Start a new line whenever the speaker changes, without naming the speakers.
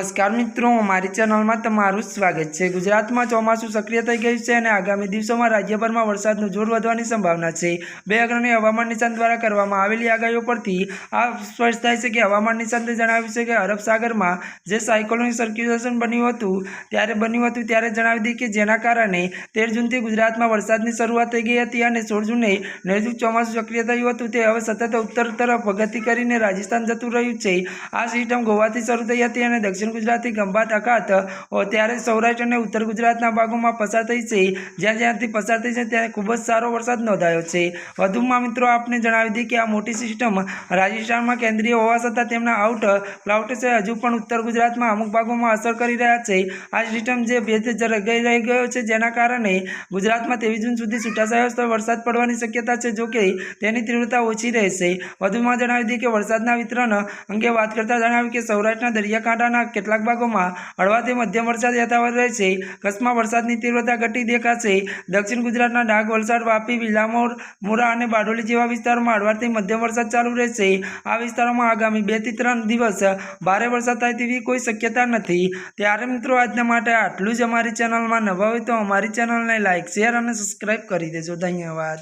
नमस्कार मित्रों, अमारी चेनल में तमारुं स्वागत है। गुजरात में ચોમાસું सक्रिय थई गयुं छे अने आगामी दिवसों में राज्यभर में वरसादनुं जोर वधवानी संभावना है। बे अग्रणी हवामान निशान द्वारा करवामां आवेली आगाहीओ परथी आ स्पष्ट थाय छे के हवामान निशाने जणाव्युं छे के अरब सागर में जे साइक्लोनिक सर्क्युलेशन बन्युं हतुं त्यारे जणावी दीए के जेना कारणे 13 जूनथी गुजरात में वरसादनी शरूआत थई गई हती अने 16 जूने नैऋत्य ચોમાસું सक्रिय थयुं हतुं ते हवे सतत उत्तर तरफ प्रगति करीने राजस्थान जतुं रह्युं छे। आ सिस्टम गोवाथी शरू थई हती अने दक्षिण गुजरात खंभात अखात त्यारे सौराष्ट्र और उत्तर गुजरातना भागों में पसार थई छे। ज्यां पसार थई छे त्यां खूब ज सारो वरसाद नोंधायो छे। वधुमां मित्रों आपने जणावी दीए कि आ मोटी सिस्टम राजस्थान में केंद्रीय होवा छतां तेमना आउट क्लाउड्स हजू पण उत्तर गुजरात में अमुक भागों में असर करी रह्या छे। आ सिस्टम जे भेज जगाई रही गयो छे जेना कारणे गुजरात में 23 जून सुधी छूटाछवाया स्तर वरसाद पड़वानी शक्यता छे, जो कि तेनी तीव्रता ओછી रहेशे। वधुमां जणावी दीए कि वरसादना वितरण अंगे वात करता जणाव्युं कि सौराष्ट्રના दरियाकांठाના કેટલાક ભાગોમાં હળવાથી મધ્યમ વરસાદ યથાવત રહેશે। કચ્છમાં વરસાદની તીવ્રતા ઘટી દેખાશે। દક્ષિણ ગુજરાતના ડાંગ, વલસાડ, વાપી, વિલામોર, મુરા અને બારડોલી જેવા વિસ્તારોમાં હળવાથી મધ્યમ વરસાદ ચાલુ રહેશે। આ વિસ્તારોમાં આગામી 2 થી 3 દિવસ ભારે વરસાદ થાય તેવી કોઈ શક્યતા નથી। ત્યારે મિત્રો આજના માટે આટલું જ। અમારી ચેનલમાં નવા હોય તો અમારી ચેનલને લાઇક, શેર અને સબસ્ક્રાઇબ કરી દેજો। ધન્યવાદ।